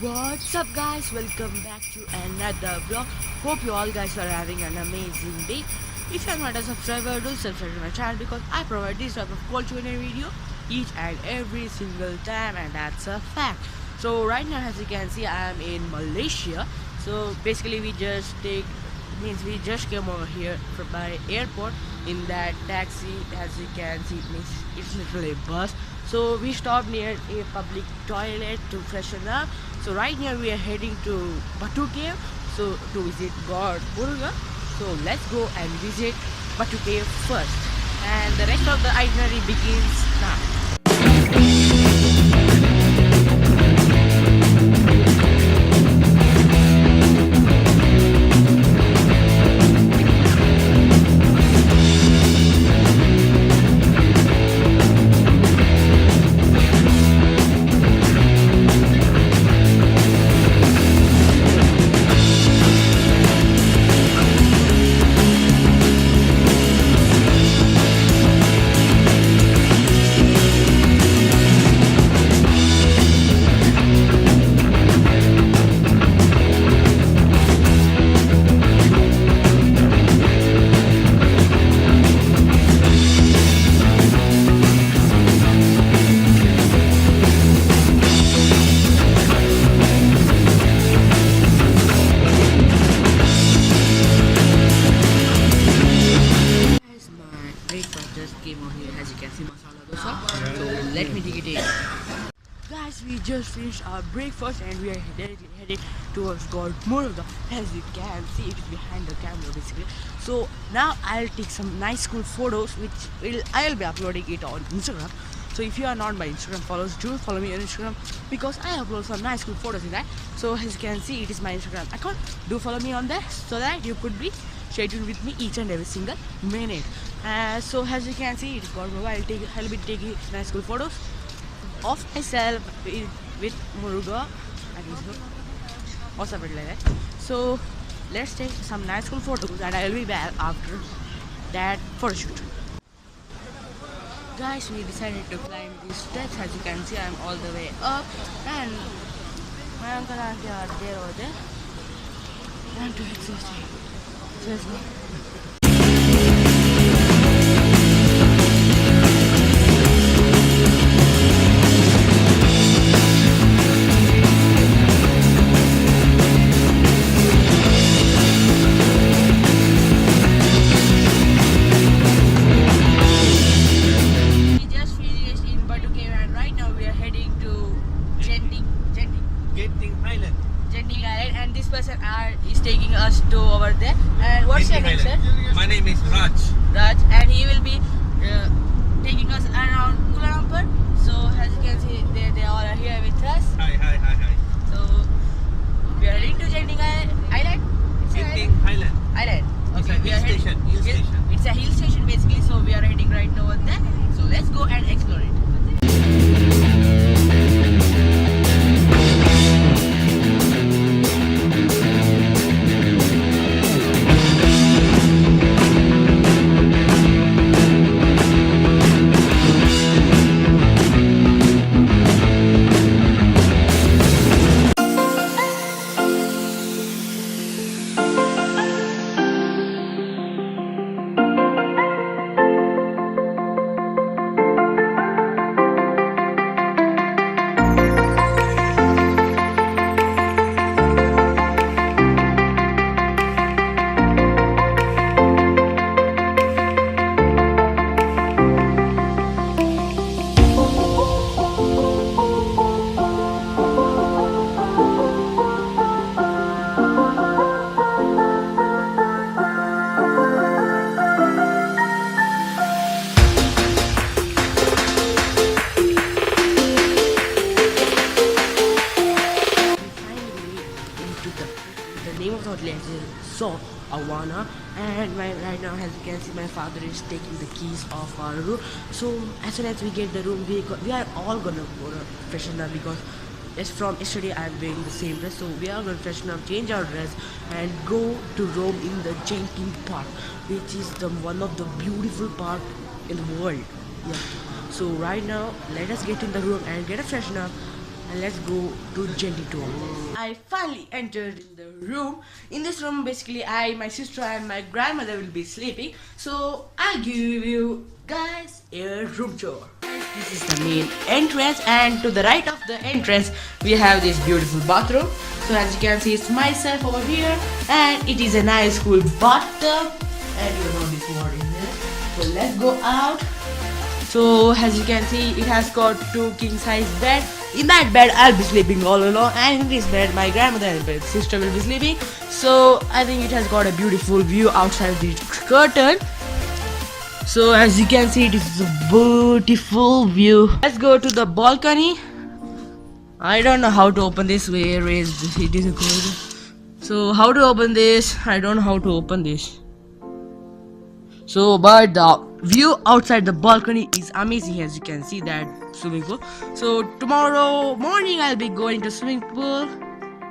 What's up guys, welcome back to another vlog. Hope you all guys are having an amazing day. If you are not a subscriber, do subscribe to my channel because I provide this type of culture video each and every single time, and that's a fact. So right now, as you can see, I am in Malaysia. So basically we just came over here by airport in that taxi. As you can see, it's literally a bus. So we stopped near a public toilet to freshen up. So right now we are heading to Batu cave, so to visit God Muruga. So let's go and visit Batu cave first, and the rest of the itinerary begins now. Came on here, as you can see, masala dosa. So let me dig it in. Guys, we just finished our breakfast and we are directly headed towards God Muruga. As you can see, it is behind the camera basically. So now I'll take some nice cool photos which I'll be uploading it on Instagram. So if you are not my Instagram followers, do follow me on Instagram because I upload some nice cool photos in that. So as you can see, it is my Instagram account. Do follow me on there so that you could be stay tuned with me each and every single minute. So as you can see, it's God Muruga. I'll be taking nice cool photos of myself with Muruga or something like that. So let's take some nice cool photos and I'll be back after that photo shoot. Guys, we decided to climb these steps. As you can see, I'm all the way up and my uncle and auntie are there over there. I'm too exhausted. So let's go. Genting Highlands, and this person is taking us to over there. And what's your name, sir? My name is Raj. Raj, and he will be taking us around Kuala Lumpur. So as you can see, they all are here with us. Hi. So we are heading to Genting Island. Genting Highlands. Island. It's Okay, a hill station. It's a hill station basically. So we are heading right now over there. So let's go and explore it. The name of the hotel is Awana, and right now, as you can see, my father is taking the keys of our room. So as soon as we get the room, we are all gonna go to freshen up because from yesterday I'm wearing the same dress. So we are gonna freshen up, change our dress, and go to roam in the Genting Park, which is one of the beautiful park in the world. Yeah. So right now, let us get in the room and get a freshen up. and let's go to Genting tour. I finally entered in the room. In this room, basically, my sister, and my grandmother will be sleeping. So I'll give you guys a room tour. This is the main entrance, and to the right of the entrance, we have this beautiful bathroom. So as you can see, it's myself over here, and it is a nice cool bathtub, and you know this water in there. So let's go out. So as you can see, it has got 2 king size bed. In that bed, I'll be sleeping all alone, and in this bed, my grandmother and my sister will be sleeping. So I think it has got a beautiful view outside the curtain. So as you can see, it is a beautiful view. Let's go to the balcony. I don't know how to open this. Where is this? It is a good. So how to open this? I don't know how to open this. So but the view outside the balcony is amazing, as you can see that swimming pool. So tomorrow morning I'll be going to swimming pool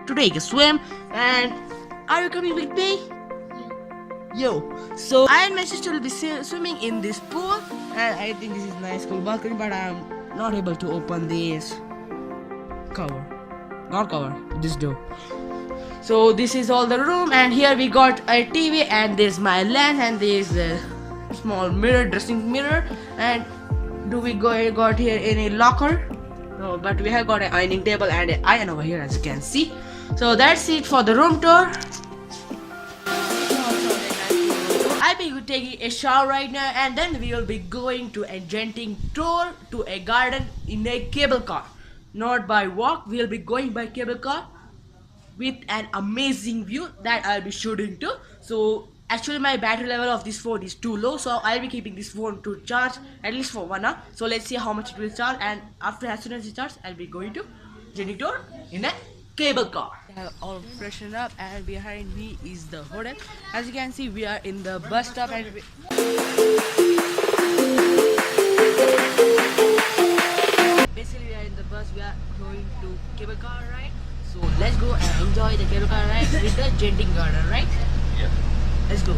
to take a swim. And are you coming with me? Yo, so I and my sister will be swimming in this pool, and I think this is nice cool balcony, but I'm not able to open this this door. So this is all the room, and here we got a TV, and there's my lamp, and there's a small mirror, dressing mirror. And do we got here any locker? No, but we have got an ironing table and an iron over here, as you can see. So that's it for the room tour. I'll be taking a shower right now, and then we will be going to a Genting tour to a garden in a cable car. Not by walk, we'll be going by cable car with an amazing view that I'll be shooting to. So actually my battery level of this phone is too low, so I'll be keeping this phone to charge at least for 1 hour. So let's see how much it will charge, and after as soon as it charges, I'll be going to Genting tour in a cable car. I have all freshened up, and behind me is the hotel. As you can see, we are in the bus stop, and basically we are in the bus. We are going to cable car ride. So let's go and enjoy the cable car ride with the Genting garden, right? Yeah. Let's go.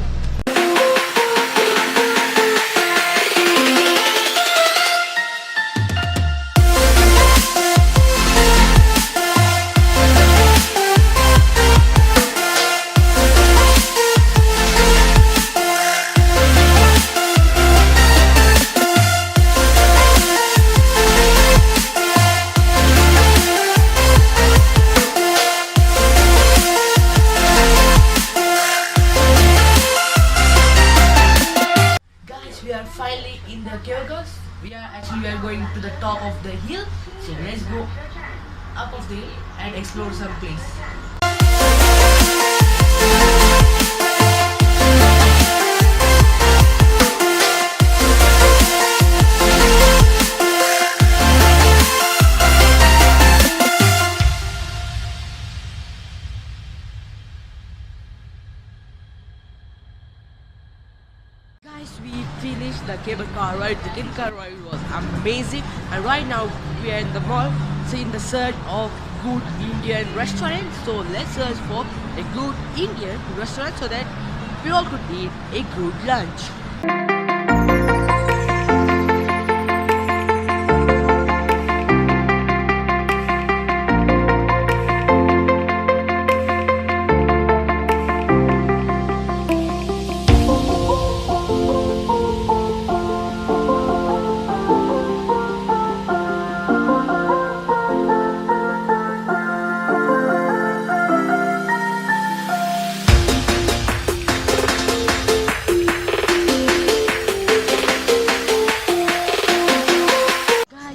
Finally in the cable cars. We are going to the top of the hill. So let's go up of the hill and explore some place. Guys, we finished the cable car ride. The cable car ride was amazing, and right now we are in the mall, so in the search of good Indian restaurant. So let's search for a good Indian restaurant so that we all could eat a good lunch.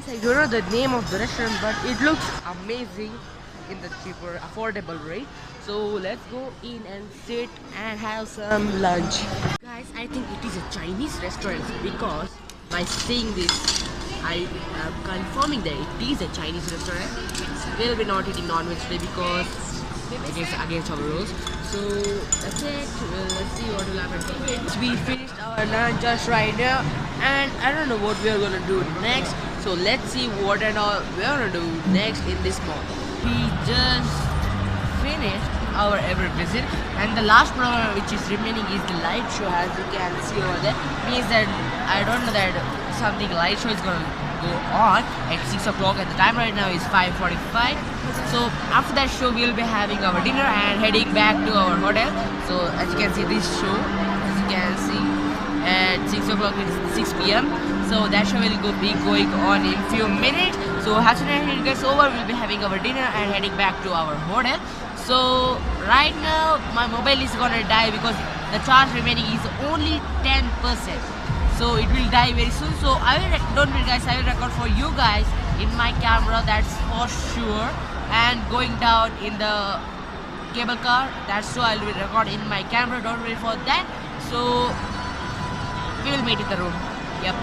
I don't know the name of the restaurant, but it looks amazing in the cheaper, affordable rate. So let's go in and sit and have some lunch. Guys, I think it is a Chinese restaurant because by seeing this, I am confirming that it is a Chinese restaurant. We'll be not eating non-veg today because against our rules. So that's it. Let's see what will happen. We finished our lunch just right now, and I don't know what we are gonna do next. So let's see what and all we are gonna do next in this mall. We just finished our ever visit, and the last program which is remaining is the light show. As you can see over there, means that I don't know that something light show is gonna go on at 6 o'clock, and the time right now is 5:45. So after that show, we'll be having our dinner and heading back to our hotel. So as you can see, this show, as you can see, at 6 o'clock, it is 6 p.m. So that show will be going on in few minutes. So as soon as it gets over, we'll be having our dinner and heading back to our hotel. So right now my mobile is gonna die because the charge remaining is only 10%. So it will die very soon. So don't worry guys, I will record for you guys in my camera, that's for sure. And going down in the cable car, that's so I will record in my camera, don't worry for that. So we will meet in the room. Yep.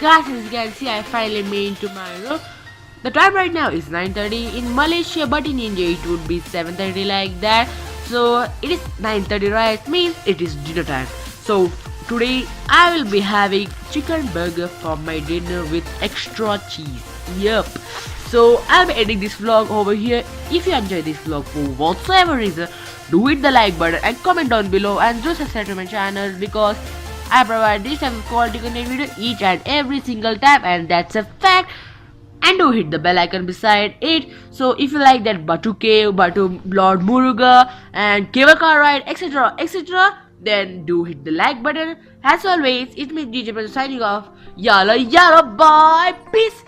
Guys, as you can see, I finally made into my room. The time right now is 9:30 in Malaysia, but in India it would be 7:30 like that. So it is 9:30, right? Means it is dinner time. So today I will be having chicken burger for my dinner with extra cheese. Yup. So I'll be ending this vlog over here. If you enjoyed this vlog for whatsoever reason, do hit the like button and comment down below, and do subscribe to my channel because I provide this type of quality content video each and every single time, and that's a fact. And do hit the bell icon beside it. So if you like that Batu cave, Batu Lord Muruga and cable car ride, etc, etc, then do hit the like button. As always, it's me DJ Batu signing off. Yalla yalla, bye, peace.